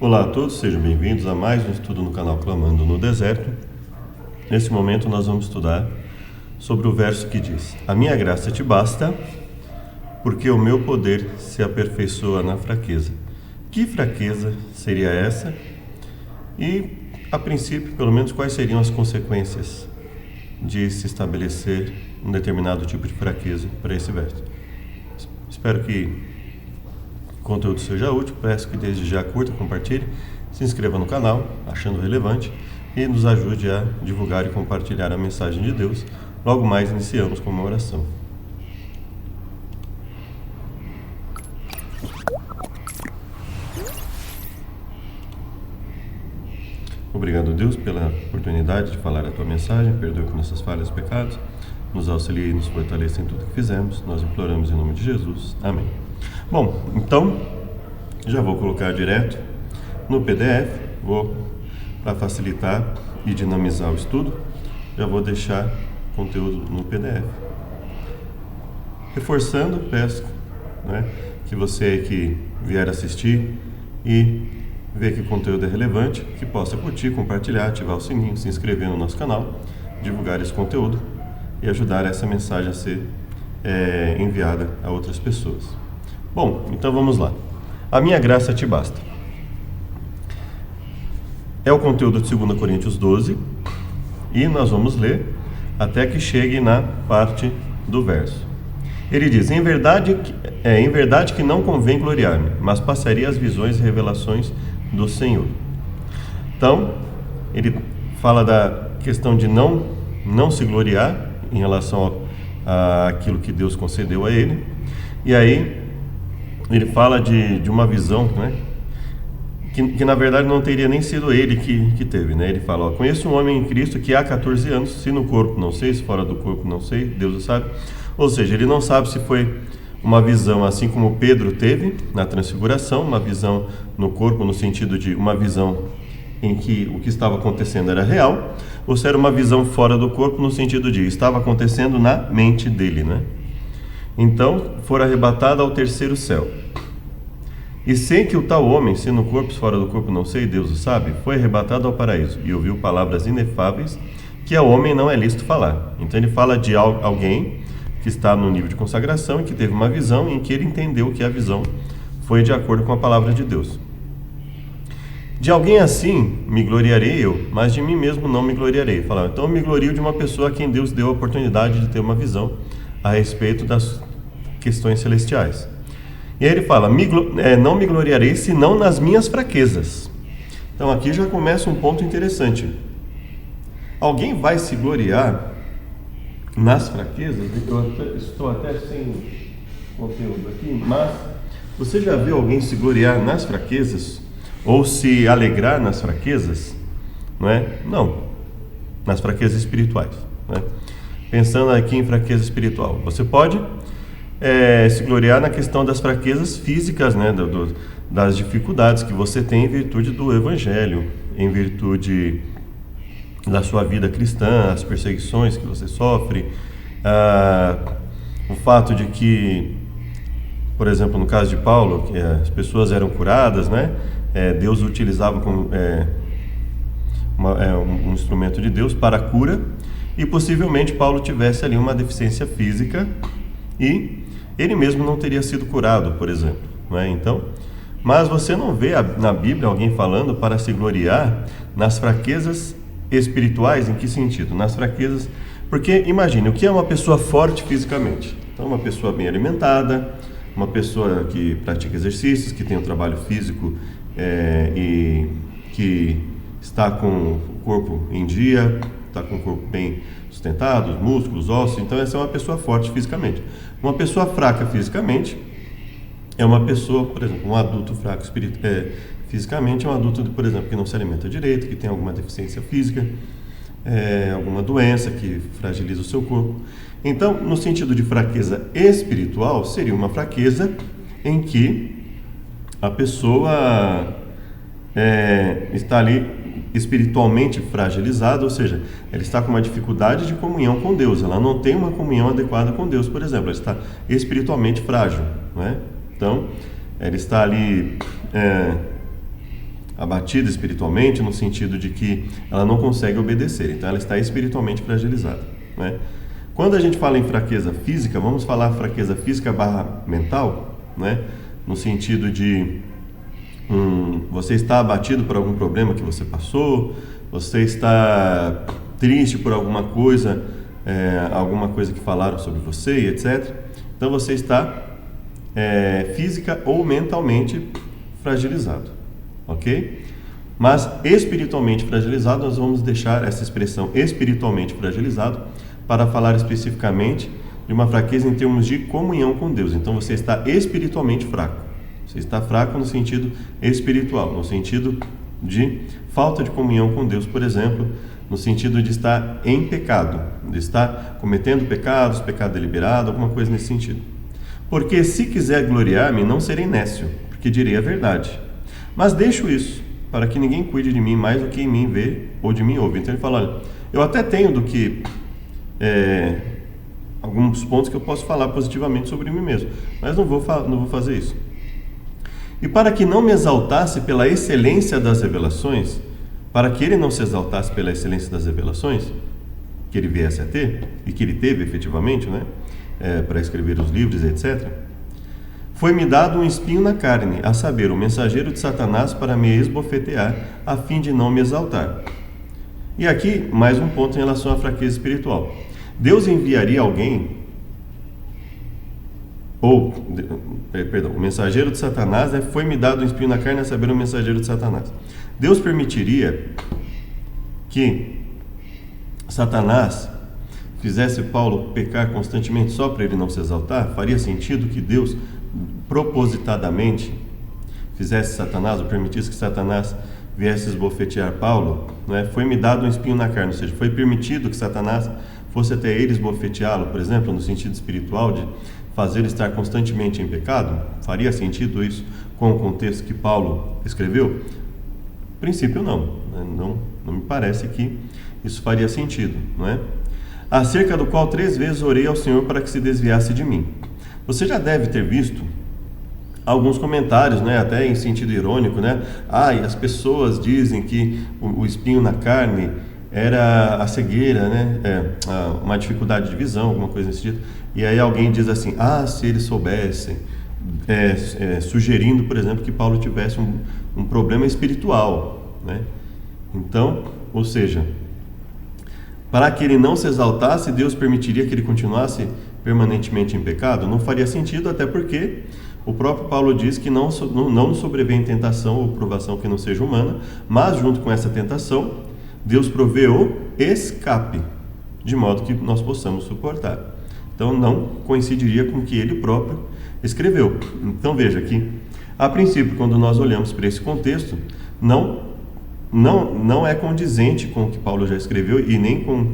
Olá a todos, sejam bem-vindos a mais um estudo no canal Clamando no Deserto. Nesse momento nós vamos estudar sobre o verso que diz: A minha graça te basta, porque o meu poder se aperfeiçoa na fraqueza. Que fraqueza seria essa? E, a princípio, pelo menos, quais seriam as consequências de se estabelecer um determinado tipo de fraqueza para esse verso? Espero que o conteúdo seja útil, peço que desde já curta, compartilhe, se inscreva no canal, achando relevante, e nos ajude a divulgar e compartilhar a mensagem de Deus. Logo mais iniciamos com uma oração. Obrigado, Deus, pela oportunidade de falar a Tua mensagem. Perdoe por nossas falhas e pecados, nos auxilie e nos fortaleça em tudo que fizemos. Nós imploramos em nome de Jesus. Amém. Bom, então, já vou colocar direto no PDF, para facilitar e dinamizar o estudo, já vou deixar o conteúdo no PDF. Reforçando, peço que você que vier assistir e ver que o conteúdo é relevante, que possa curtir, compartilhar, ativar o sininho, se inscrever no nosso canal, divulgar esse conteúdo e ajudar essa mensagem a ser enviada a outras pessoas. Bom, então vamos lá. A minha graça te basta. É o conteúdo de 2 Coríntios 12 e nós vamos ler até que chegue na parte do verso. Ele diz: em verdade que não convém gloriar-me, mas passaria as visões e revelações do Senhor. Então, ele fala da questão de não se gloriar em relação àquilo que Deus concedeu a ele. E aí ele fala de uma visão, que na verdade não teria nem sido ele que teve, Ele fala: conheço um homem em Cristo que há 14 anos, se no corpo não sei, se fora do corpo não sei, Deus o sabe. Ou seja, ele não sabe se foi uma visão assim como Pedro teve na transfiguração, uma visão no corpo no sentido de uma visão em que o que estava acontecendo era real, ou se era uma visão fora do corpo no sentido de estava acontecendo na mente dele, Então, for arrebatado ao terceiro céu. E sei que o tal homem, se no corpo, se fora do corpo não sei, Deus o sabe, foi arrebatado ao paraíso e ouviu palavras inefáveis que ao homem não é lícito falar. Então ele fala de alguém que está no nível de consagração e que teve uma visão em que ele entendeu que a visão foi de acordo com a palavra de Deus. De alguém assim me gloriarei eu, mas de mim mesmo não me gloriarei. Fala, então eu me glorio de uma pessoa a quem Deus deu a oportunidade de ter uma visão a respeito das questões celestiais. E aí ele fala, não me gloriarei senão nas minhas fraquezas. Então aqui já começa um ponto interessante. Alguém vai se gloriar nas fraquezas? Eu estou até sem conteúdo aqui, mas você já viu alguém se gloriar nas fraquezas? Ou se alegrar nas fraquezas? Não, nas fraquezas espirituais, Pensando aqui em fraqueza espiritual, você pode se gloriar na questão das fraquezas físicas, das dificuldades que você tem em virtude do Evangelho, em virtude da sua vida cristã, as perseguições que você sofre, o fato de que, por exemplo, no caso de Paulo, que as pessoas eram curadas, Deus o utilizava como um instrumento de Deus para a cura, e possivelmente Paulo tivesse ali uma deficiência física e ele mesmo não teria sido curado, por exemplo, Então, mas você não vê na Bíblia alguém falando para se gloriar nas fraquezas espirituais. Em que sentido? Nas fraquezas, porque imagine, o que é uma pessoa forte fisicamente? Então, uma pessoa bem alimentada, uma pessoa que pratica exercícios, que tem um trabalho físico e que está com o corpo em dia, está com o corpo bem sustentado, os músculos, ossos. Então essa é uma pessoa forte fisicamente. Uma pessoa fraca fisicamente é uma pessoa, por exemplo, um adulto fraco fisicamente é um adulto, por exemplo, que não se alimenta direito, que tem alguma deficiência física, alguma doença que fragiliza o seu corpo. Então, no sentido de fraqueza espiritual, seria uma fraqueza em que a pessoa está ali espiritualmente fragilizada, ou seja, ela está com uma dificuldade de comunhão com Deus, ela não tem uma comunhão adequada com Deus, por exemplo, ela está espiritualmente frágil, Então, ela está ali abatida espiritualmente, no sentido de que ela não consegue obedecer, então ela está espiritualmente fragilizada, né? Quando a gente fala em fraqueza física, vamos falar fraqueza física / mental, né? No sentido de você está abatido por algum problema que você passou, você está triste por alguma coisa que falaram sobre você, e etc. Então você está física ou mentalmente fragilizado, ok? Mas espiritualmente fragilizado, nós vamos deixar essa expressão espiritualmente fragilizado para falar especificamente de uma fraqueza em termos de comunhão com Deus. Então você está espiritualmente fraco. Você está fraco no sentido espiritual, no sentido de falta de comunhão com Deus, por exemplo, no sentido de estar em pecado, de estar cometendo pecados, pecado deliberado, alguma coisa nesse sentido. Porque se quiser gloriar-me, não serei nécio, porque direi a verdade. Mas deixo isso, para que ninguém cuide de mim mais do que em mim vê ou de mim ouve. Então ele fala, olha, eu até tenho alguns pontos que eu posso falar positivamente sobre mim mesmo, mas não vou fazer isso. E para que não me exaltasse pela excelência das revelações, para que ele não se exaltasse pela excelência das revelações, que ele viesse a ter, e que ele teve efetivamente, né, para escrever os livros, etc., foi-me dado um espinho na carne, a saber, o mensageiro de Satanás para me esbofetear, a fim de não me exaltar. E aqui, mais um ponto em relação à fraqueza espiritual. Deus enviaria alguém, o mensageiro de Satanás, foi-me dado um espinho na carne, a saber, o mensageiro de Satanás. Deus permitiria que Satanás fizesse Paulo pecar constantemente só para ele não se exaltar? Faria sentido que Deus propositadamente fizesse Satanás, ou permitisse que Satanás viesse esbofetear Paulo, né? Foi-me dado um espinho na carne, ou seja, foi permitido que Satanás fosse até ele esbofeteá-lo, por exemplo, no sentido espiritual de fazer ele estar constantemente em pecado? Faria sentido isso com o contexto que Paulo escreveu? A princípio não, né? Não me parece que isso faria sentido, não é? Acerca do qual 3 vezes orei ao Senhor para que se desviasse de mim. Você já deve ter visto alguns comentários, né, até em sentido irônico, né? E as pessoas dizem que o espinho na carne era a cegueira, né? Uma dificuldade de visão, alguma coisa nesse sentido. E aí alguém diz assim, se eles soubessem, sugerindo, por exemplo, que Paulo tivesse um problema espiritual, né? Então, ou seja, para que ele não se exaltasse, Deus permitiria que ele continuasse permanentemente em pecado? Não faria sentido, até porque o próprio Paulo diz que não nos sobrevém tentação ou provação que não seja humana, mas junto com essa tentação, Deus provê o escape, de modo que nós possamos suportar. Então não coincidiria com o que ele próprio escreveu. Então veja que, a princípio, quando nós olhamos para esse contexto, não é condizente com o que Paulo já escreveu e nem com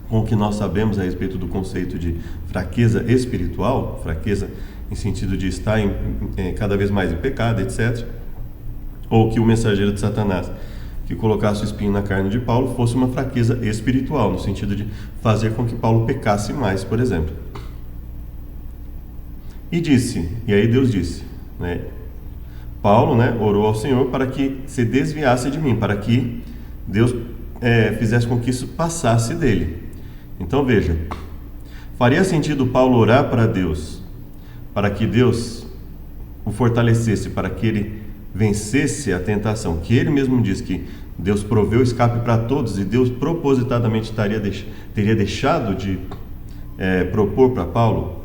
o que nós sabemos a respeito do conceito de fraqueza espiritual, fraqueza em sentido de estar cada vez mais em pecado, etc. Ou que o mensageiro de Satanás, que colocasse o espinho na carne de Paulo, fosse uma fraqueza espiritual, no sentido de fazer com que Paulo pecasse mais, por exemplo. E aí Deus disse, né? Paulo, né, orou ao Senhor para que se desviasse de mim, para que Deus fizesse com que isso passasse dele. Então veja, faria sentido Paulo orar para Deus, para que Deus o fortalecesse, para que ele vencesse a tentação, que ele mesmo diz que Deus proveu escape para todos e Deus propositadamente teria deixado de propor para Paulo,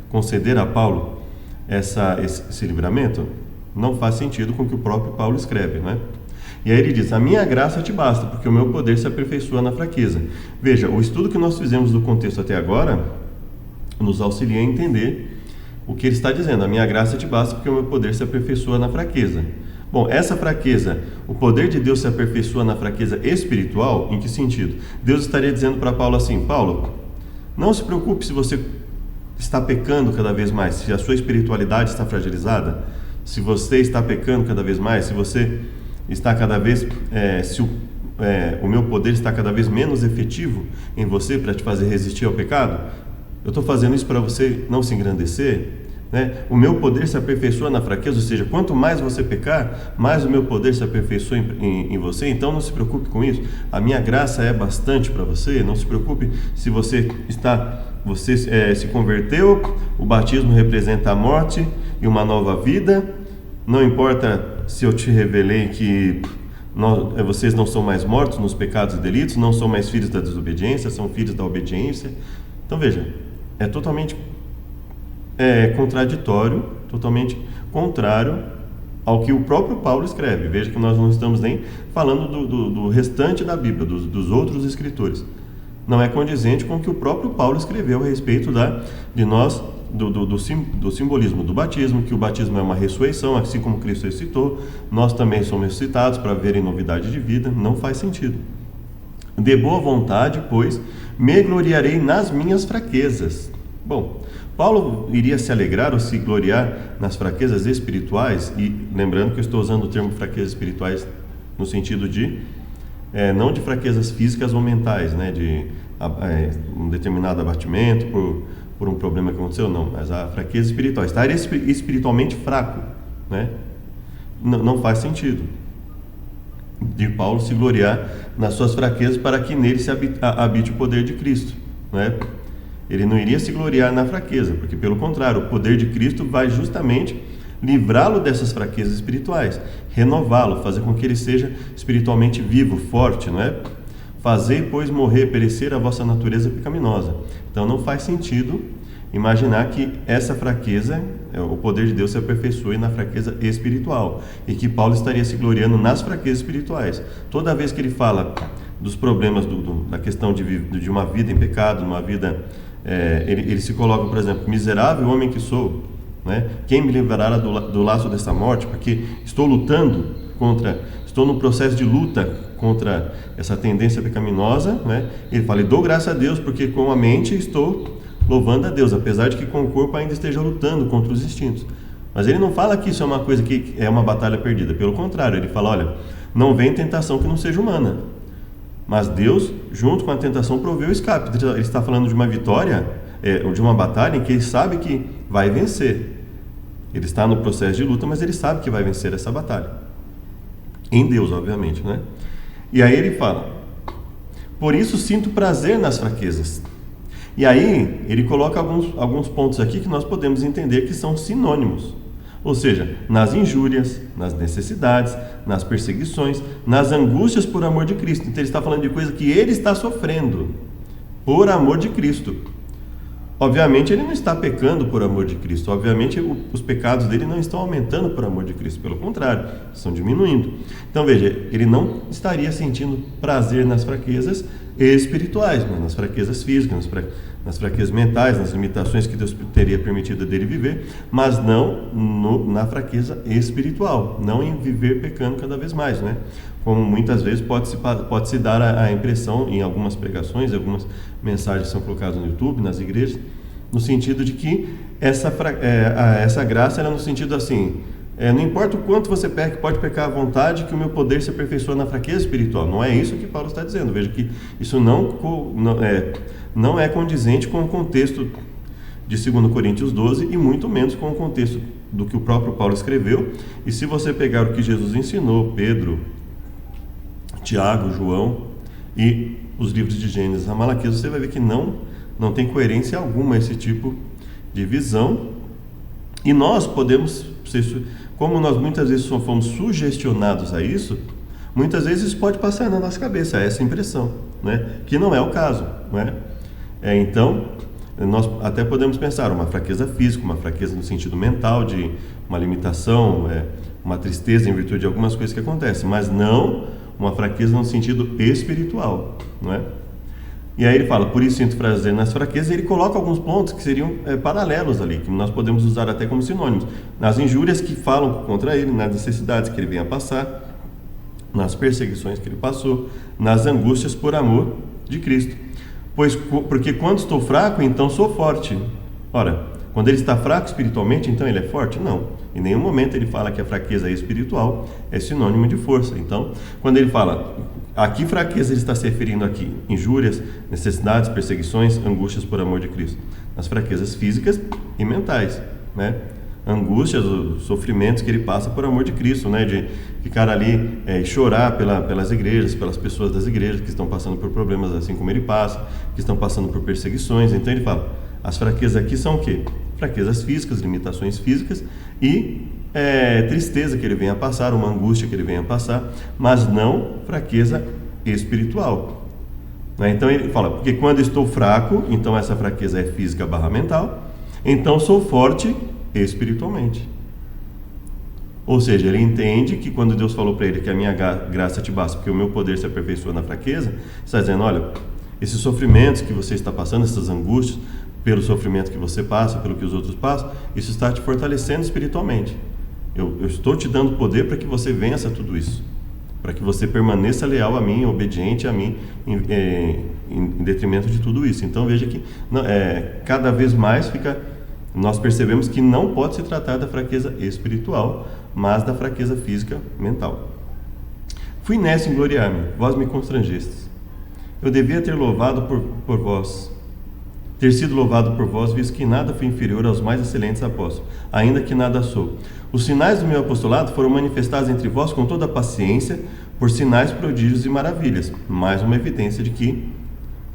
conceder a Paulo esse livramento? Não faz sentido com o que o próprio Paulo escreve, né? E aí ele diz, a minha graça te basta, porque o meu poder se aperfeiçoa na fraqueza. Veja, o estudo que nós fizemos do contexto até agora nos auxilia a entender o que ele está dizendo. A minha graça te basta, porque o meu poder se aperfeiçoa na fraqueza. Bom, essa fraqueza, o poder de Deus se aperfeiçoa na fraqueza espiritual, em que sentido? Deus estaria dizendo para Paulo assim, Paulo, não se preocupe se você está pecando cada vez mais, se a sua espiritualidade está fragilizada, se você está pecando cada vez mais, se você está cada vez, o meu poder está cada vez menos efetivo em você para te fazer resistir ao pecado, eu estou fazendo isso para você não se engrandecer, né? O meu poder se aperfeiçoa na fraqueza, ou seja, quanto mais você pecar, mais o meu poder se aperfeiçoa em você. Então não se preocupe com isso, a minha graça é bastante para você. Não se preocupe se você se converteu, o batismo representa a morte e uma nova vida. Não importa se eu te revelei que vocês não são mais mortos nos pecados e delitos, não são mais filhos da desobediência, são filhos da obediência. Então veja, é totalmente contraditório, totalmente contrário ao que o próprio Paulo escreve. Veja que nós não estamos nem falando do restante da Bíblia, dos outros escritores. Não é condizente com o que o próprio Paulo escreveu a respeito do simbolismo do batismo, que o batismo é uma ressurreição, assim como Cristo ressuscitou, nós também somos ressuscitados para verem novidade de vida. Não faz sentido. De boa vontade, pois, me gloriarei nas minhas fraquezas. Bom, Paulo iria se alegrar ou se gloriar nas fraquezas espirituais, e lembrando que eu estou usando o termo fraquezas espirituais no sentido de não de fraquezas físicas ou mentais, né, de um determinado abatimento por um problema que aconteceu, não, mas a fraqueza espiritual, estar espiritualmente fraco, né, não faz sentido de Paulo se gloriar nas suas fraquezas para que nele se habite o poder de Cristo, né? Ele não iria se gloriar na fraqueza, porque pelo contrário, o poder de Cristo vai justamente livrá-lo dessas fraquezas espirituais, renová-lo, fazer com que ele seja espiritualmente vivo, forte, não é? Fazei, pois, morrer, perecer a vossa natureza pecaminosa. Então não faz sentido imaginar que essa fraqueza, o poder de Deus se aperfeiçoe na fraqueza espiritual, e que Paulo estaria se gloriando nas fraquezas espirituais. Toda vez que ele fala dos problemas da questão de uma vida em pecado, uma vida, ele se coloca, por exemplo, miserável homem que sou, né? Quem me livrará do laço dessa morte? Porque estou no processo de luta contra essa tendência pecaminosa, né? Ele fala, e dou graças a Deus, porque com a mente estou louvando a Deus, apesar de que com o corpo ainda esteja lutando contra os instintos. Mas ele não fala que isso é uma coisa que é uma batalha perdida. Pelo contrário, ele fala, olha, não vem tentação que não seja humana, mas Deus, junto com a tentação, proveu o escape. Ele está falando de uma vitória, de uma batalha em que ele sabe que vai vencer. Ele está no processo de luta, mas ele sabe que vai vencer essa batalha. Em Deus, obviamente, né? E aí ele fala, por isso sinto prazer nas fraquezas. E aí ele coloca alguns pontos aqui que nós podemos entender que são sinônimos. Ou seja, nas injúrias, nas necessidades, nas perseguições, nas angústias por amor de Cristo. Então ele está falando de coisa que ele está sofrendo por amor de Cristo. Obviamente ele não está pecando por amor de Cristo. Obviamente os pecados dele não estão aumentando por amor de Cristo. Pelo contrário, estão diminuindo. Então veja, ele não estaria sentindo prazer nas fraquezas espirituais, mas nas fraquezas físicas, nas fraquezas mentais, nas limitações que Deus teria permitido dele viver, mas não na fraqueza espiritual, não em viver pecando cada vez mais, né? Como muitas vezes pode se dar a impressão em algumas pregações, algumas mensagens que são colocadas no YouTube, nas igrejas, no sentido de que essa graça era no sentido assim, não importa o quanto você peca, pode pecar à vontade, que o meu poder se aperfeiçoa na fraqueza espiritual. Não é isso que Paulo está dizendo. Veja que isso não é condizente com o contexto de 2 Coríntios 12 e muito menos com o contexto do que o próprio Paulo escreveu. E se você pegar o que Jesus ensinou, Pedro, Tiago, João e os livros de Gênesis a Malaquias, você vai ver que não tem coerência alguma esse tipo de visão. E nós podemos, como nós muitas vezes fomos sugestionados a isso, muitas vezes isso pode passar na nossa cabeça, essa impressão, né? Que não é o caso, né? Então, nós até podemos pensar uma fraqueza física, uma fraqueza no sentido mental, de uma limitação, uma tristeza em virtude de algumas coisas que acontecem, mas não uma fraqueza no sentido espiritual, não é? E aí ele fala, por isso sinto prazer nas fraquezas, e ele coloca alguns pontos que seriam paralelos ali, que nós podemos usar até como sinônimos. Nas injúrias que falam contra ele, nas necessidades que ele vem a passar, nas perseguições que ele passou, nas angústias por amor de Cristo. Porque quando estou fraco, então sou forte. Ora, quando ele está fraco espiritualmente, então ele é forte? Não. Em nenhum momento ele fala que a fraqueza espiritual é sinônimo de força. Então, quando ele fala, a que fraqueza ele está se referindo aqui? Injúrias, necessidades, perseguições, angústias por amor de Cristo. Nas fraquezas físicas e mentais, né? Angústias, os sofrimentos que ele passa por amor de Cristo, né? De ficar ali e chorar pelas igrejas, pelas pessoas das igrejas que estão passando por problemas assim como ele passa, que estão passando por perseguições. Então ele fala, as fraquezas aqui são o quê? Fraquezas físicas, limitações físicas e tristeza que ele venha a passar, uma angústia que ele venha a passar, mas não fraqueza espiritual. Então ele fala, porque quando estou fraco, então essa fraqueza é física / mental, então sou forte espiritualmente. Ou seja, ele entende que quando Deus falou para ele que a minha graça te basta, porque o meu poder se aperfeiçoa na fraqueza, está dizendo, olha, esses sofrimentos que você está passando, essas angústias, pelo sofrimento que você passa, pelo que os outros passam, isso está te fortalecendo espiritualmente. Eu estou te dando poder para que você vença tudo isso, para que você permaneça leal a mim, obediente a mim, em detrimento de tudo isso. Então veja que cada vez mais nós percebemos que não pode se tratar da fraqueza espiritual, mas da fraqueza física mental. Fui nessa engloriar-me, vós me constrangestes. Eu devia ter louvado por vós, ter sido louvado por vós, visto que nada fui inferior aos mais excelentes apóstolos, ainda que nada sou. Os sinais do meu apostolado foram manifestados entre vós com toda a paciência, por sinais, prodígios e maravilhas. Mais uma evidência de que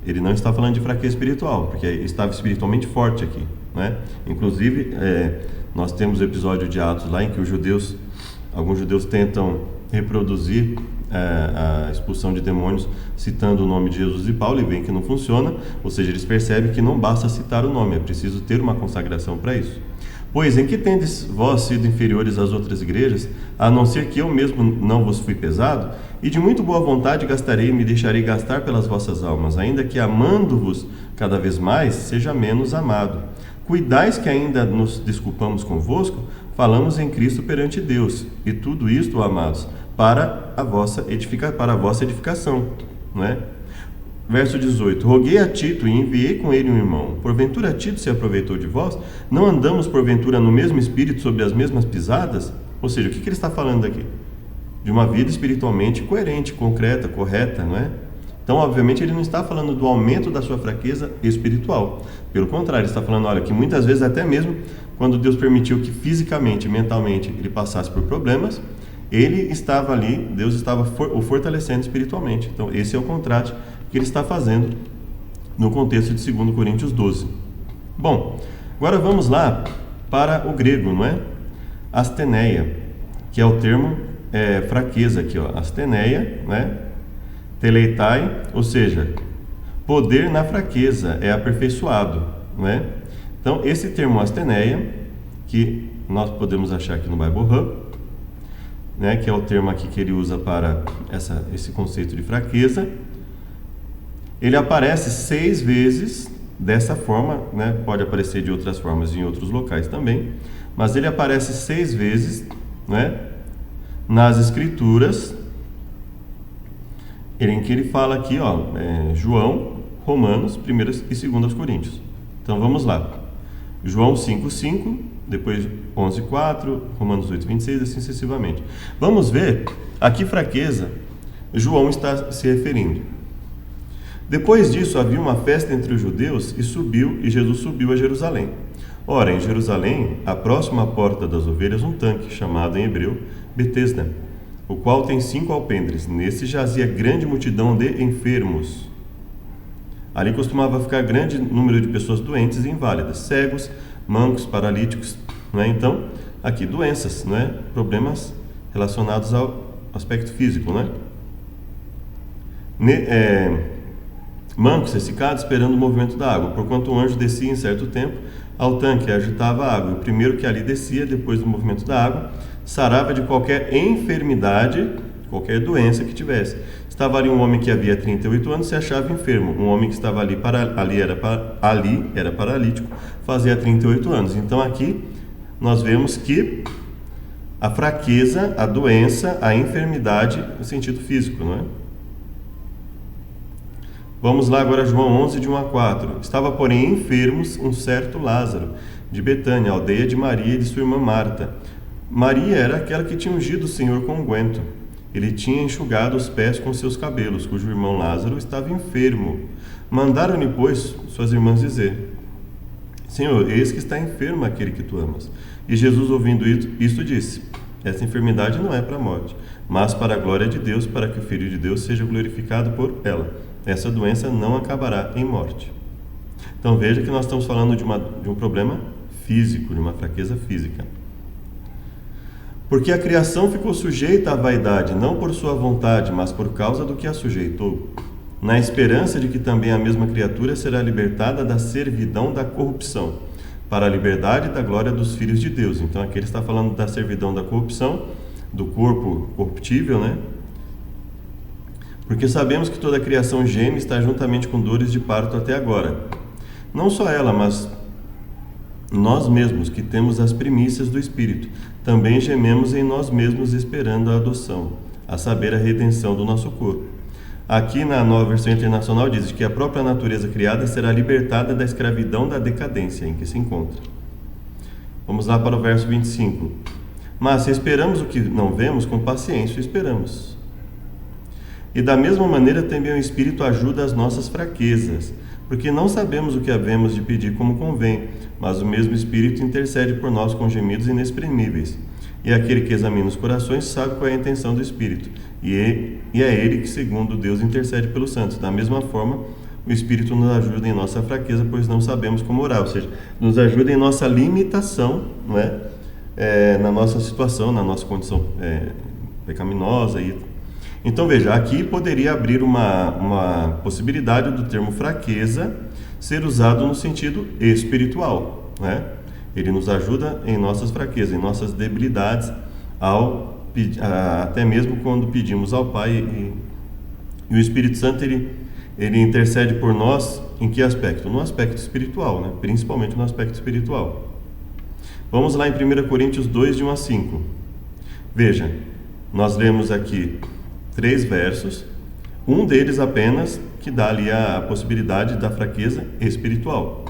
ele não está falando de fraqueza espiritual, porque estava espiritualmente forte aqui, né? Inclusive, nós temos o episódio de Atos lá em que alguns judeus tentam reproduzir a expulsão de demônios citando o nome de Jesus e Paulo, e veem que não funciona, ou seja, eles percebem que não basta citar o nome, é preciso ter uma consagração para isso. Pois em que tendes vós sido inferiores às outras igrejas, a não ser que eu mesmo não vos fui pesado, e de muito boa vontade gastarei e me deixarei gastar pelas vossas almas, ainda que amando-vos cada vez mais, seja menos amado. Cuidais que ainda nos desculpamos convosco, falamos em Cristo perante Deus, e tudo isto, amados, para a vossa edificação, não é? Verso 18, roguei a Tito e enviei com ele um irmão. Porventura Tito se aproveitou de vós? Não andamos porventura no mesmo espírito, sobre as mesmas pisadas? Ou seja, o que ele está falando aqui? De uma vida espiritualmente coerente, concreta, correta, não é? Então, obviamente, ele não está falando do aumento da sua fraqueza espiritual. Pelo contrário, ele está falando, olha, que muitas vezes, até mesmo quando Deus permitiu que fisicamente, mentalmente, ele passasse por problemas, ele estava ali, Deus estava o fortalecendo espiritualmente. Então, esse é o contraste que ele está fazendo no contexto de 2 Coríntios 12. Bom, agora vamos lá para o grego, não é? Asteneia, que é o termo fraqueza aqui, ó. Asteneia, né? Teleitai, ou seja, poder na fraqueza, é aperfeiçoado, não é? Então, esse termo asteneia, que nós podemos achar aqui no Bible Hub, né? Que é o termo aqui que ele usa para esse conceito de fraqueza, ele aparece 6 vezes dessa forma, né? Pode aparecer de outras formas em outros locais também, mas ele aparece 6 vezes, né? Nas Escrituras, em que ele fala aqui, ó, João, Romanos, 1 e 2 Coríntios. Então vamos lá. João 5:5, depois 11:4, Romanos 8:26, assim sucessivamente. Vamos ver a que fraqueza João está se referindo. Depois disso havia uma festa entre os judeus e Jesus subiu a Jerusalém. Ora, em Jerusalém, à próxima porta das ovelhas, um tanque, chamado em hebreu Betesda, o qual tem 5 alpendres. Nesse jazia grande multidão de enfermos. Ali costumava ficar grande número de pessoas doentes e inválidas, cegos, mancos, paralíticos, não é? Então, aqui doenças, não é? Problemas relacionados ao aspecto físico, não é? Mancos, ressecados, esperando o movimento da água, porquanto o anjo descia em certo tempo ao tanque e agitava a água. O primeiro que ali descia, depois do movimento da água, sarava de qualquer enfermidade, qualquer doença que tivesse. Estava ali um homem que havia 38 anos, se achava enfermo. Um homem que estava ali era paralítico, fazia 38 anos. Então aqui nós vemos que a fraqueza, a doença, a enfermidade no sentido físico, não é? Vamos lá agora, João 11, de 1-4. Estava, porém, enfermos um certo Lázaro, de Betânia, aldeia de Maria e de sua irmã Marta. Maria era aquela que tinha ungido o Senhor com unguento. Ele tinha enxugado os pés com seus cabelos, cujo irmão Lázaro estava enfermo. Mandaram-lhe, pois, suas irmãs dizer: Senhor, eis que está enfermo aquele que tu amas. E Jesus, ouvindo isto, disse: essa enfermidade não é para a morte, mas para a glória de Deus, para que o Filho de Deus seja glorificado por ela. Essa doença não acabará em morte. Então veja que nós estamos falando de um problema físico, de uma fraqueza física. Porque a criação ficou sujeita à vaidade, não por sua vontade, mas por causa do que a sujeitou, na esperança de que também a mesma criatura será libertada da servidão da corrupção, para a liberdade da glória dos filhos de Deus. Então aqui ele está falando da servidão da corrupção, do corpo corruptível, né? Porque sabemos que toda a criação geme e está juntamente com dores de parto até agora. Não só ela, mas nós mesmos, que temos as primícias do Espírito, também gememos em nós mesmos esperando a adoção, a saber, a redenção do nosso corpo. Aqui na Nova Versão Internacional diz que a própria natureza criada será libertada da escravidão da decadência em que se encontra. Vamos lá para o verso 25. Mas se esperamos o que não vemos, com paciência esperamos. E da mesma maneira também o Espírito ajuda as nossas fraquezas, porque não sabemos o que havemos de pedir como convém, mas o mesmo Espírito intercede por nós com gemidos inexprimíveis. E aquele que examina os corações sabe qual é a intenção do Espírito, e é ele que, segundo Deus, intercede pelos santos. Da mesma forma, o Espírito nos ajuda em nossa fraqueza, pois não sabemos como orar, ou seja, nos ajuda em nossa limitação, não é? Na nossa situação, na nossa condição pecaminosa. Então veja, aqui poderia abrir uma possibilidade do termo fraqueza ser usado no sentido espiritual, né? Ele nos ajuda em nossas fraquezas, em nossas debilidades, até mesmo quando pedimos ao Pai. E o Espírito Santo, ele intercede por nós em que aspecto? No aspecto espiritual, né? Principalmente no aspecto espiritual. Vamos lá em 1 Coríntios 2, de 1 a 5. Veja, nós lemos aqui 3 versos, um deles apenas que dá ali a possibilidade da fraqueza espiritual.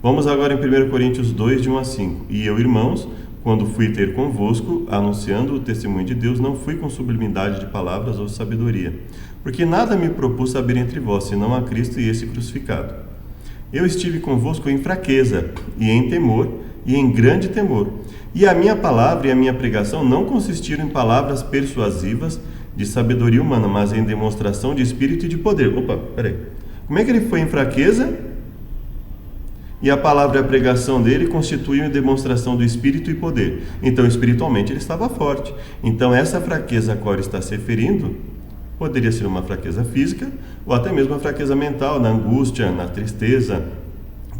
Vamos agora em 1 Coríntios 2, de 1 a 5. E eu, irmãos, quando fui ter convosco, anunciando o testemunho de Deus, não fui com sublimidade de palavras ou sabedoria, porque nada me propus saber entre vós, senão a Cristo e esse crucificado. Eu estive convosco em fraqueza, e em temor, e em grande temor. E a minha palavra e a minha pregação não consistiram em palavras persuasivas de sabedoria humana, mas em demonstração de espírito e de poder. Opa, peraí. Como é que ele foi em fraqueza? E a palavra e a pregação dele constituíam demonstração do espírito e poder. Então, espiritualmente, ele estava forte. Então, essa fraqueza a qual ele está se referindo poderia ser uma fraqueza física ou até mesmo uma fraqueza mental, na angústia, na tristeza,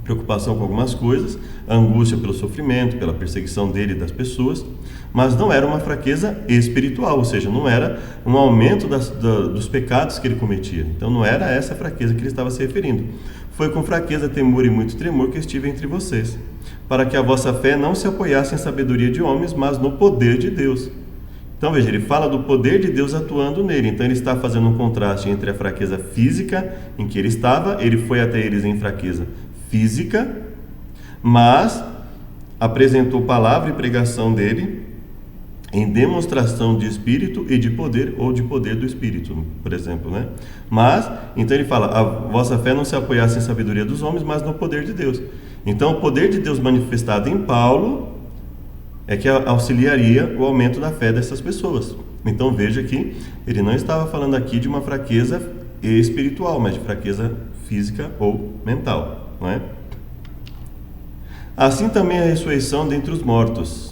preocupação com algumas coisas, a angústia pelo sofrimento, pela perseguição dele e das pessoas, mas não era uma fraqueza espiritual, ou seja, não era um aumento dos pecados que ele cometia. Então, não era essa fraqueza que ele estava se referindo. Foi com fraqueza, temor e muito tremor que estive entre vocês, para que a vossa fé não se apoiasse em sabedoria de homens, mas no poder de Deus. Então veja, ele fala do poder de Deus atuando nele. Então ele está fazendo um contraste entre a fraqueza física em que ele estava, ele foi até eles em fraqueza física, mas apresentou palavra e pregação dele em demonstração de espírito e de poder, ou de poder do espírito, por exemplo, né? Mas, então ele fala, a vossa fé não se apoiasse em sabedoria dos homens, mas no poder de Deus. Então o poder de Deus manifestado em Paulo é que auxiliaria o aumento da fé dessas pessoas. Então veja que ele não estava falando aqui de uma fraqueza espiritual, mas de fraqueza física ou mental, não é? Assim também a ressurreição dentre os mortos.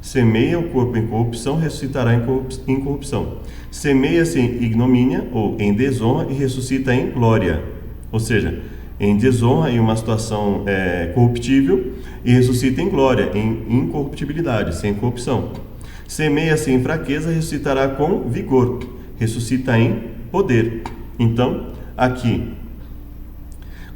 Semeia o corpo em corrupção, ressuscitará em corrupção. Semeia-se em ignomínia ou em desonra e ressuscita em glória. Ou seja, em desonra, em uma situação corruptível, e ressuscita em glória, em incorruptibilidade, sem corrupção. Semeia-se em fraqueza, ressuscitará com vigor. Ressuscita em poder. Então, aqui,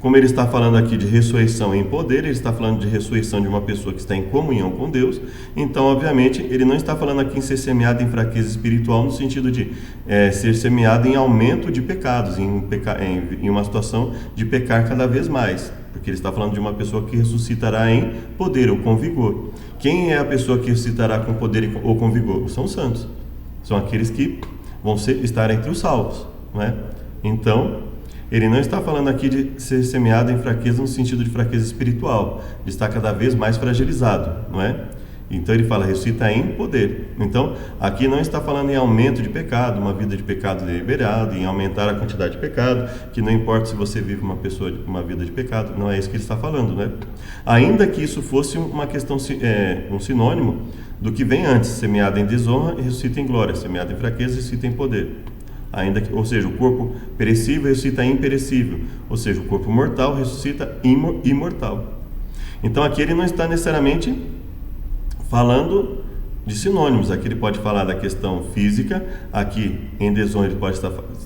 como ele está falando aqui de ressurreição em poder, ele está falando de ressurreição de uma pessoa que está em comunhão com Deus. Então, obviamente, ele não está falando aqui em ser semeado em fraqueza espiritual, no sentido de ser semeado em aumento de pecados, em uma situação de pecar cada vez mais, porque ele está falando de uma pessoa que ressuscitará em poder ou com vigor. Quem é a pessoa que ressuscitará com poder ou com vigor? São os santos, são aqueles que vão estar entre os salvos, não é? Então, Ele não está falando aqui de ser semeado em fraqueza no sentido de fraqueza espiritual, de estar cada vez mais fragilizado, não é? Então ele fala, ressuscita em poder. Então, aqui não está falando em aumento de pecado, uma vida de pecado deliberado, em aumentar a quantidade de pecado, que não importa se você vive uma vida de pecado, não é isso que ele está falando, né? Ainda que isso fosse uma questão, um sinônimo do que vem antes, semeado em desonra e ressuscita em glória, semeado em fraqueza e ressuscita em poder. Ainda que, ou seja, o corpo perecível ressuscita imperecível, ou seja, o corpo mortal ressuscita imortal. Então aqui ele não está necessariamente falando de sinônimos. Aqui ele pode falar da questão física, aqui em desonra ele pode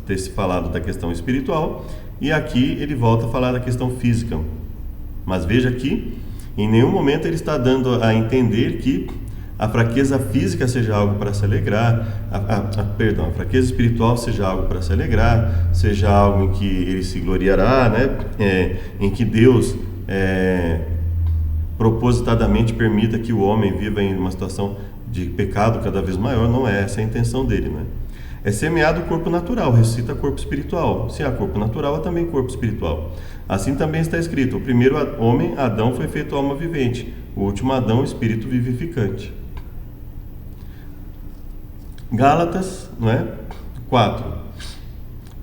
ter se falado da questão espiritual, e aqui ele volta a falar da questão física. Mas veja que em nenhum momento ele está dando a entender que a fraqueza física seja algo para se alegrar, a fraqueza espiritual seja algo para se alegrar, seja algo em que ele se gloriará, né? Em que Deus propositadamente permita que o homem viva em uma situação de pecado cada vez maior. Não é essa a intenção dele, né? É semeado o corpo natural, ressuscita corpo espiritual. Se há corpo natural, há também corpo espiritual. Assim também está escrito: o primeiro homem, Adão, foi feito alma vivente, o último Adão, espírito vivificante. Gálatas, não é? 4.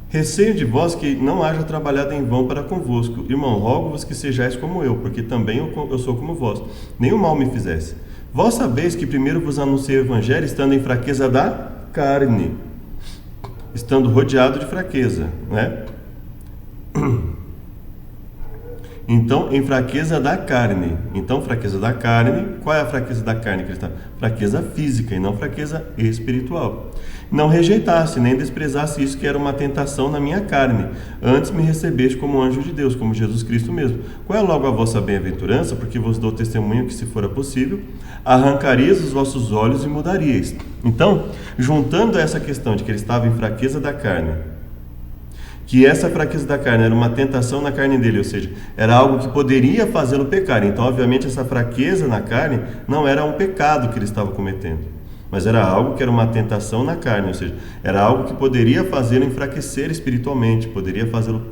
Receio de vós que não haja trabalhado em vão para convosco. Irmão, rogo-vos que sejais como eu, porque também eu sou como vós. Nenhum mal me fizesse. Vós sabeis que primeiro vos anunciei o evangelho estando em fraqueza da carne, estando rodeado de fraqueza, né? Então, em fraqueza da carne. Então, fraqueza da carne, qual é a fraqueza da carne que ele está? Fraqueza física e não fraqueza espiritual. Não rejeitasse, nem desprezasse isso que era uma tentação na minha carne. Antes me recebeste como anjo de Deus, como Jesus Cristo mesmo. Qual é logo a vossa bem-aventurança? Porque vos dou testemunho que, se fora possível, arrancarias os vossos olhos e mudaríeis. Então, juntando essa questão de que ele estava em fraqueza da carne, que essa fraqueza da carne era uma tentação na carne dele, ou seja, era algo que poderia fazê-lo pecar. Então, obviamente, essa fraqueza na carne não era um pecado que ele estava cometendo, mas era algo que era uma tentação na carne, ou seja, era algo que poderia fazê-lo enfraquecer espiritualmente, poderia fazê-lo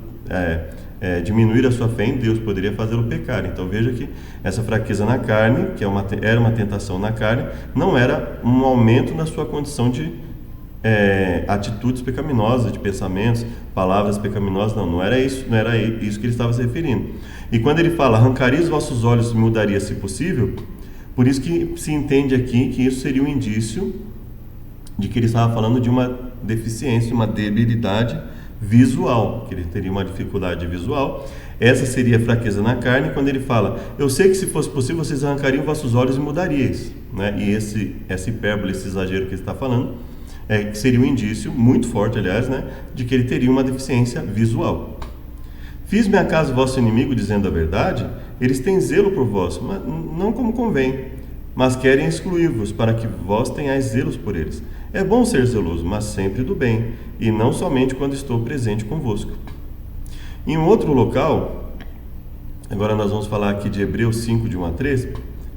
diminuir a sua fé em Deus, poderia fazê-lo pecar. Então veja que essa fraqueza na carne, que era uma tentação na carne, não era um aumento na sua condição de atitudes pecaminosas, de pensamentos, palavras pecaminosas. Não era isso que ele estava se referindo. E quando ele fala, arrancaria os vossos olhos e mudaria se possível, por isso que se entende aqui que isso seria um indício de que ele estava falando de uma deficiência, uma debilidade visual, que ele teria uma dificuldade visual. Essa seria a fraqueza na carne. Quando ele fala, eu sei que se fosse possível vocês arrancariam vossos olhos e mudaríeis, né? E essa hipérbole, esse exagero que ele está falando, que seria um indício muito forte, aliás, né, de que ele teria uma deficiência visual. Fiz-me acaso vosso inimigo dizendo a verdade? Eles têm zelo por vós, mas não como convém, mas querem excluir-vos, para que vós tenhais zelos por eles. É bom ser zeloso, mas sempre do bem, e não somente quando estou presente convosco. Em um outro local, agora nós vamos falar aqui de Hebreus 5, de 1 a 3,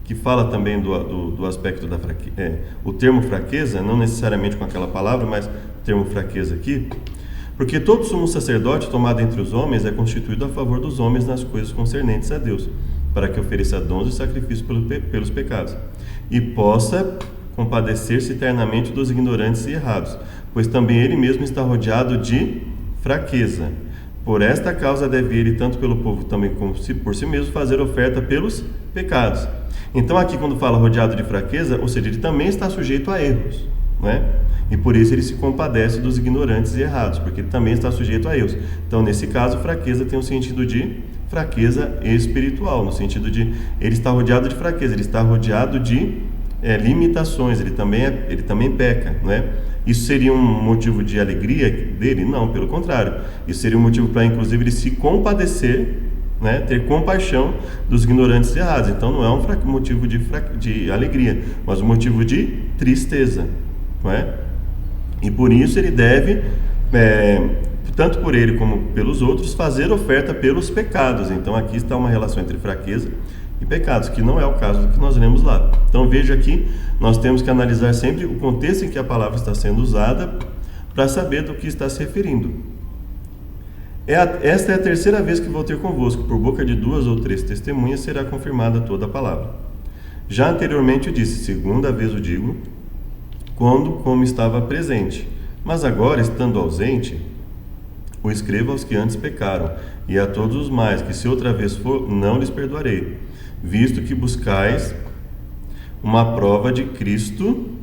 que fala também do aspecto da fraqueza, o termo fraqueza, não necessariamente com aquela palavra, mas o termo fraqueza aqui, porque todo sumo sacerdote tomado entre os homens é constituído a favor dos homens nas coisas concernentes a Deus, para que ofereça dons e sacrifícios pelos pecados, e possa compadecer-se eternamente dos ignorantes e errados, pois também ele mesmo está rodeado de fraqueza. Por esta causa deve ele, tanto pelo povo também como por si mesmo, fazer oferta pelos pecados. Então aqui quando fala rodeado de fraqueza, ou seja, ele também está sujeito a erros, né? E por isso ele se compadece dos ignorantes e errados, porque ele também está sujeito a erros. Então nesse caso, fraqueza tem um sentido de fraqueza espiritual, no sentido de ele está rodeado de fraqueza, ele está rodeado de limitações, ele também peca, né? Isso seria um motivo de alegria dele? Não, pelo contrário. Isso seria um motivo para, inclusive, ele se compadecer, né? Ter compaixão dos ignorantes e errados. Então não é um motivo de alegria, mas um motivo de tristeza, não é? E por isso ele deve, tanto por ele como pelos outros, fazer oferta pelos pecados. Então aqui está uma relação entre fraqueza e pecados, que não é o caso do que nós lemos lá. Então veja aqui, nós temos que analisar sempre o contexto em que a palavra está sendo usada para saber do que está se referindo. Esta é a terceira vez que vou ter convosco, por boca de 2 ou 3 testemunhas será confirmada toda a palavra. Já anteriormente eu disse, segunda vez o digo, como estava presente. Mas agora, estando ausente, o escrevo aos que antes pecaram, e a todos os mais, que se outra vez for, não lhes perdoarei, visto que buscais uma prova de Cristo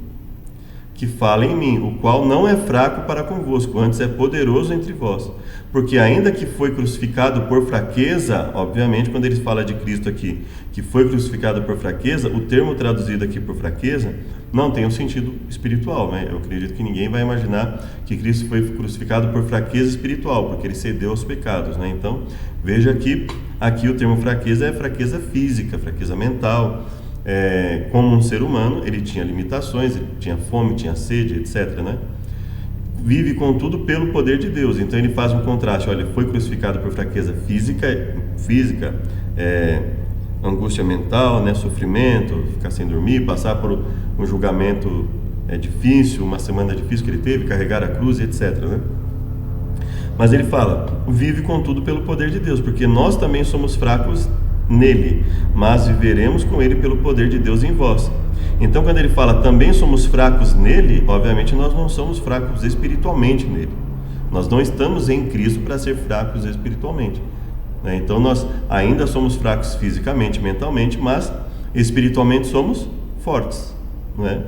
que fala em mim, o qual não é fraco para convosco, antes é poderoso entre vós. Porque ainda que foi crucificado por fraqueza, obviamente quando ele fala de Cristo aqui, que foi crucificado por fraqueza, o termo traduzido aqui por fraqueza não tem um sentido espiritual, né? Eu acredito que ninguém vai imaginar que Cristo foi crucificado por fraqueza espiritual, porque ele cedeu aos pecados, né? Então, veja que aqui o termo fraqueza é fraqueza física, fraqueza mental. Como um ser humano, ele tinha limitações, ele tinha fome, tinha sede, etc., né? Vive, contudo, pelo poder de Deus. Então ele faz um contraste. Olha, ele foi crucificado por fraqueza física, angústia mental, né? Sofrimento, ficar sem dormir, passar por um julgamento difícil, uma semana difícil que ele teve, carregar a cruz, etc., né? Mas ele fala, vive, contudo, pelo poder de Deus, porque nós também somos fracos nele, mas viveremos com ele pelo poder de Deus em vós. Então quando ele fala também somos fracos nele, obviamente nós não somos fracos espiritualmente nele. Nós não estamos em Cristo para ser fracos espiritualmente, né? Então nós ainda somos fracos fisicamente, mentalmente, mas espiritualmente somos fortes, né?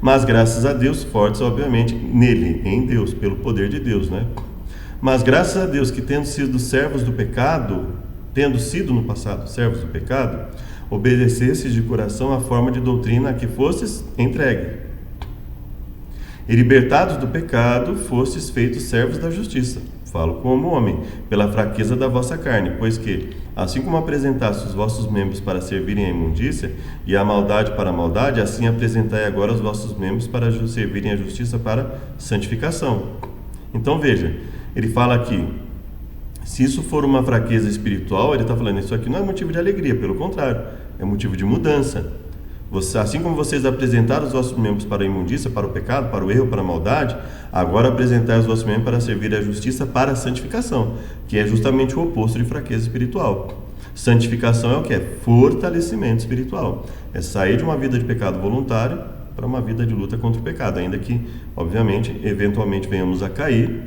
Mas graças a Deus, fortes obviamente nele, em Deus, pelo poder de Deus, né? Mas graças a Deus que tendo sido servos do pecado, tendo sido no passado servos do pecado, obedecesses de coração à forma de doutrina a que fostes entregue. E libertados do pecado, fostes feitos servos da justiça. Falo como homem, pela fraqueza da vossa carne, pois que, assim como apresentastes os vossos membros para servirem à imundícia, e a maldade para a maldade, assim apresentai agora os vossos membros para servirem à justiça para santificação. Então veja, ele fala aqui, se isso for uma fraqueza espiritual, ele está falando, isso aqui não é motivo de alegria, pelo contrário, é motivo de mudança. Assim como vocês apresentaram os vossos membros para a imundícia, para o pecado, para o erro, para a maldade, agora apresentai os vossos membros para servir à justiça, para a santificação, que é justamente o oposto de fraqueza espiritual. Santificação é o que? É fortalecimento espiritual. É sair de uma vida de pecado voluntário para uma vida de luta contra o pecado, ainda que, obviamente, eventualmente venhamos a cair,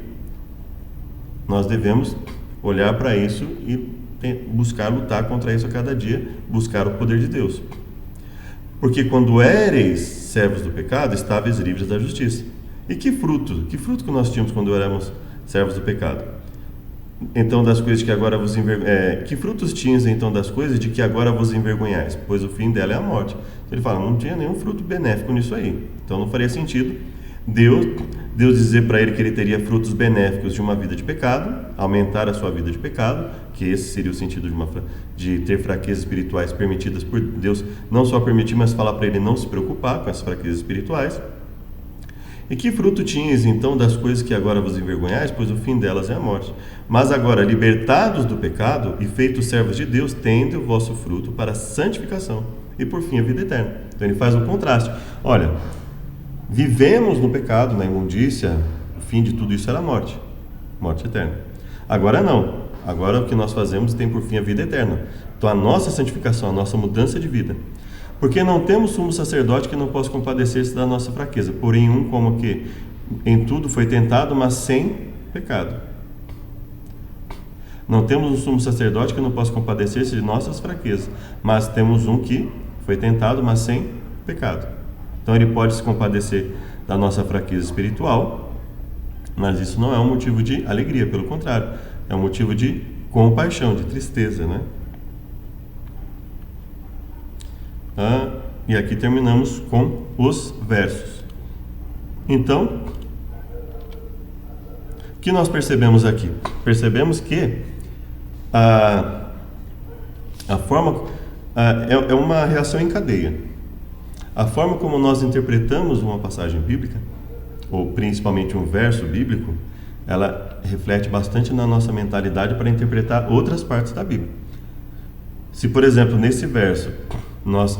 nós devemos olhar para isso e buscar lutar contra isso a cada dia, buscar o poder de Deus. Porque quando éreis servos do pecado, estáveis livres da justiça. E que fruto que nós tínhamos quando éramos servos do pecado? Então das coisas que agora vos que frutos tinhas então das coisas de que agora vos envergonhais? Pois o fim dela é a morte. Ele fala, não tinha nenhum fruto benéfico nisso aí. Então não faria sentido Deus dizer para ele que ele teria frutos benéficos de uma vida de pecado, aumentar a sua vida de pecado, que esse seria o sentido de ter fraquezas espirituais permitidas por Deus, não só permitir, mas falar para ele não se preocupar com essas fraquezas espirituais. E que fruto tinhas então das coisas que agora vos envergonhais, pois o fim delas é a morte. Mas agora, libertados do pecado e feitos servos de Deus, tende o vosso fruto para a santificação e por fim a vida eterna. Então ele faz um contraste. Olha, vivemos no pecado, na imundícia, o fim de tudo isso era a morte eterna. Agora não, agora o que nós fazemos tem por fim a vida eterna. Então a nossa santificação, a nossa mudança de vida. Porque não temos sumo sacerdote que não possa compadecer-se da nossa fraqueza, porém um como que em tudo foi tentado, mas sem pecado. Não temos um sumo sacerdote que não possa compadecer-se de nossas fraquezas, mas temos um que foi tentado, mas sem pecado. Então ele pode se compadecer da nossa fraqueza espiritual, mas isso não é um motivo de alegria, pelo contrário, é um motivo de compaixão, de tristeza, né? E aqui terminamos com os versos. Então, o que nós percebemos aqui? Percebemos que a forma é uma reação em cadeia. A forma como nós interpretamos uma passagem bíblica, ou principalmente um verso bíblico, ela reflete bastante na nossa mentalidade para interpretar outras partes da Bíblia. Se, por exemplo, nesse verso nós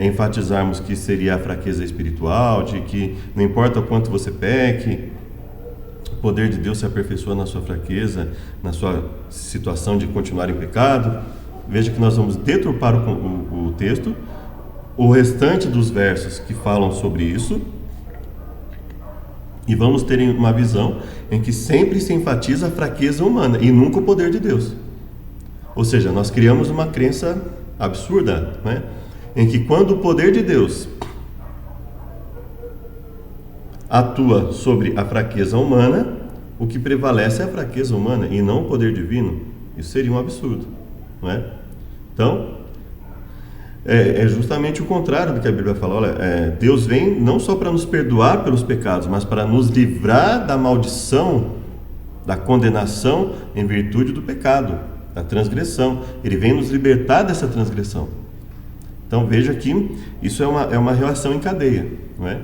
enfatizarmos que seria a fraqueza espiritual, de que não importa o quanto você peque, poder de Deus se aperfeiçoa na sua fraqueza, na sua situação de continuar em pecado. Veja que nós vamos deturpar o texto, o restante dos versos que falam sobre isso, e vamos ter uma visão em que sempre se enfatiza a fraqueza humana e nunca o poder de Deus. Ou seja, nós criamos uma crença absurda, né? Em que quando o poder de Deus atua sobre a fraqueza humana, o que prevalece é a fraqueza humana e não o poder divino. Isso seria um absurdo, não é? Então, é justamente o contrário do que a Bíblia fala. Olha, Deus vem não só para nos perdoar pelos pecados, mas para nos livrar da maldição, da condenação em virtude do pecado, da transgressão. Ele vem nos libertar dessa transgressão. Então veja que isso é uma relação em cadeia, não é?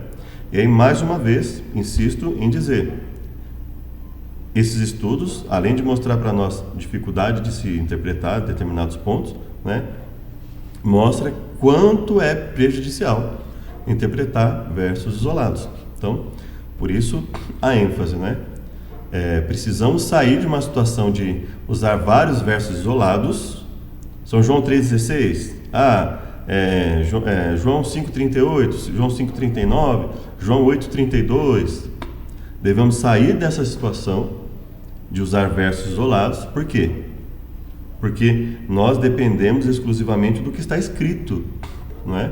E aí, mais uma vez, insisto em dizer, esses estudos, além de mostrar para nós dificuldade de se interpretar determinados pontos, né, mostra quanto é prejudicial interpretar versos isolados. Então, por isso a ênfase, né? Precisamos sair de uma situação de usar vários versos isolados. São João 3,16, João 5,38, João 5,39, João 8,32. Devemos sair dessa situação de usar versos isolados. Por quê? Porque nós dependemos exclusivamente do que está escrito, não é?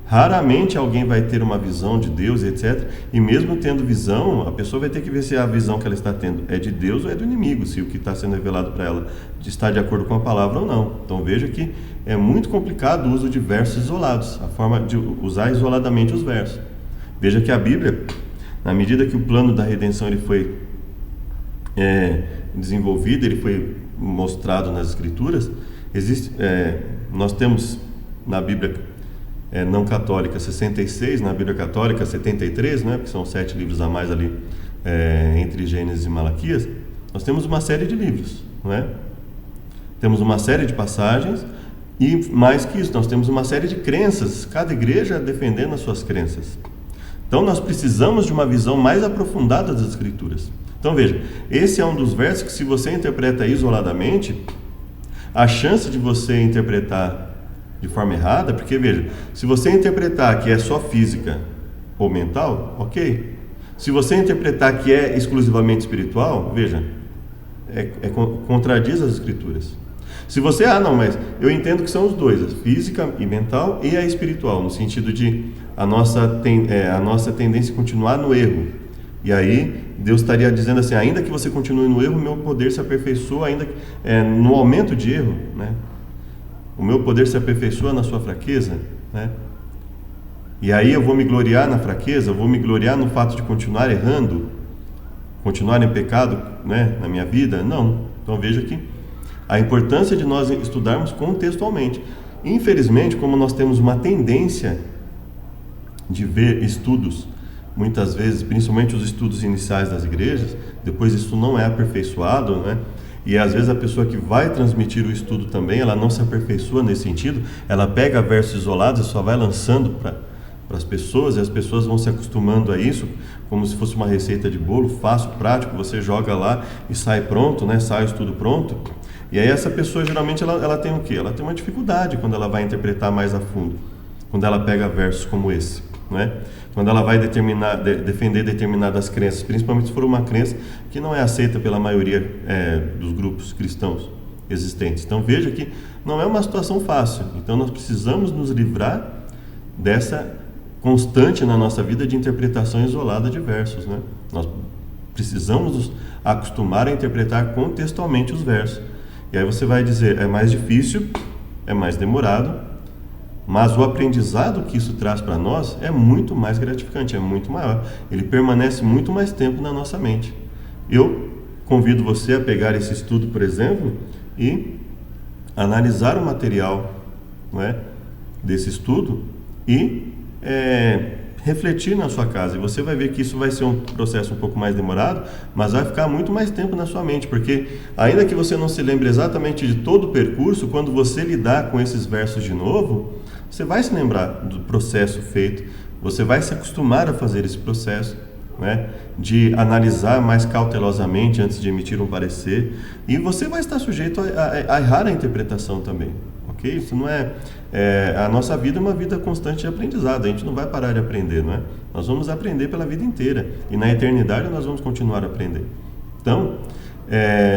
Raramente alguém vai ter uma visão de Deus, etc. E mesmo tendo visão, a pessoa vai ter que ver se a visão que ela está tendo é de Deus ou é do inimigo, se o que está sendo revelado para ela está de acordo com a palavra ou não. Então veja que é muito complicado o uso de versos isolados, a forma de usar isoladamente os versos. Veja que a Bíblia, na medida que o plano da redenção ele foi desenvolvido, ele foi mostrado nas Escrituras, nós temos na Bíblia não católica 66, na Bíblia católica 73, né, que são 7 livros a mais ali entre Gênesis e Malaquias. Nós temos uma série de livros, não é? Temos uma série de passagens e, mais que isso, nós temos uma série de crenças, cada igreja defendendo as suas crenças. Então nós precisamos de uma visão mais aprofundada das Escrituras. Então veja, esse é um dos versos que, se você interpreta isoladamente, a chance de você interpretar de forma errada, porque veja, se você interpretar que é só física ou mental, ok. Se você interpretar que é exclusivamente espiritual, veja, contradiz as Escrituras. Se você, não, mas eu entendo que são os dois, a física e mental e a espiritual, no sentido de a nossa tendência a continuar no erro. E aí Deus estaria dizendo assim, ainda que você continue no erro, meu poder se aperfeiçoa ainda no aumento de erro, né? O meu poder se aperfeiçoa na sua fraqueza, né? E aí eu vou me gloriar na fraqueza, eu vou me gloriar no fato de continuar errando, continuar em pecado, né, na minha vida? Não. Então veja aqui a importância de nós estudarmos contextualmente. Infelizmente, como nós temos uma tendência de ver estudos, muitas vezes, principalmente os estudos iniciais das igrejas, depois isso não é aperfeiçoado, né? E às vezes a pessoa que vai transmitir o estudo também, ela não se aperfeiçoa nesse sentido, ela pega versos isolados e só vai lançando para as pessoas, e as pessoas vão se acostumando a isso, como se fosse uma receita de bolo, fácil, prático, você joga lá e sai pronto, né? Sai o estudo pronto. E aí essa pessoa geralmente ela tem o quê? Ela tem uma dificuldade quando ela vai interpretar mais a fundo, quando ela pega versos como esse, né? Quando ela vai defender determinadas crenças, principalmente se for uma crença que não é aceita pela maioria dos grupos cristãos existentes. Então veja que não é uma situação fácil. Então nós precisamos nos livrar dessa constante na nossa vida de interpretação isolada de versos, né? Nós precisamos nos acostumar a interpretar contextualmente os versos. E aí você vai dizer, é mais difícil, é mais demorado, mas o aprendizado que isso traz para nós é muito mais gratificante, é muito maior. Ele permanece muito mais tempo na nossa mente. Eu convido você a pegar esse estudo, por exemplo, e analisar o material, não é, desse estudo e refletir na sua casa. E você vai ver que isso vai ser um processo um pouco mais demorado, mas vai ficar muito mais tempo na sua mente, porque ainda que você não se lembre exatamente de todo o percurso, quando você lidar com esses versos de novo, você vai se lembrar do processo feito, você vai se acostumar a fazer esse processo, né, de analisar mais cautelosamente antes de emitir um parecer, e você vai estar sujeito a errar a interpretação também, ok? Isso não a nossa vida é uma vida constante de aprendizado, a gente não vai parar de aprender, não é? Nós vamos aprender pela vida inteira, e na eternidade nós vamos continuar a aprender. Então,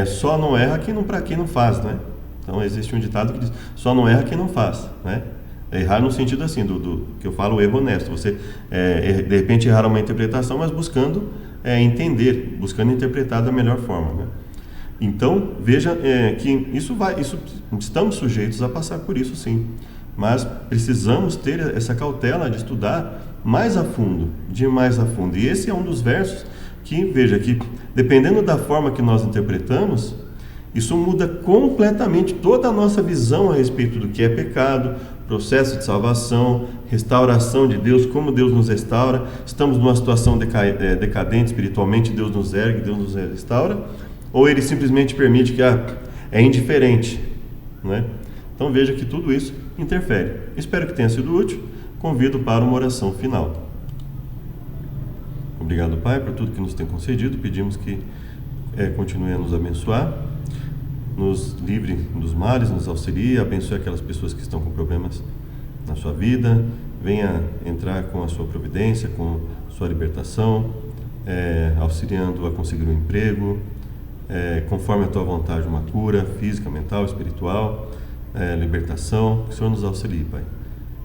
só não erra quem não faz, né? Então existe um ditado que diz, só não erra quem não faz, né? Errar no sentido assim, do que eu falo, o erro honesto. Você, de repente, errar uma interpretação, mas buscando entender, buscando interpretar da melhor forma, né? Então, veja que estamos sujeitos a passar por isso, sim. Mas precisamos ter essa cautela de estudar mais a fundo, mais a fundo. E esse é um dos versos que, veja, que dependendo da forma que nós interpretamos, isso muda completamente toda a nossa visão a respeito do que é pecado, processo de salvação, restauração de Deus, como Deus nos restaura. Estamos numa situação decadente espiritualmente, Deus nos ergue, Deus nos restaura, ou Ele simplesmente permite que é indiferente, né? Então veja que tudo isso interfere. Espero que tenha sido útil. Convido para uma oração final. Obrigado, Pai, por tudo que nos tem concedido. Pedimos que continue a nos abençoar, nos livre dos males, nos auxilie, abençoe aquelas pessoas que estão com problemas na sua vida, venha entrar com a sua providência, com sua libertação, auxiliando a conseguir um emprego, conforme a tua vontade, uma cura física, mental, espiritual, libertação. Que o Senhor nos auxilie, Pai.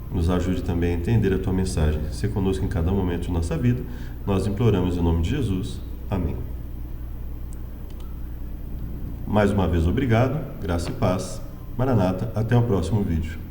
Nos ajude também a entender a tua mensagem. Se conosco em cada momento de nossa vida, nós imploramos em nome de Jesus. Amém. Mais uma vez, obrigado, graça e paz. Maranata, até o próximo vídeo.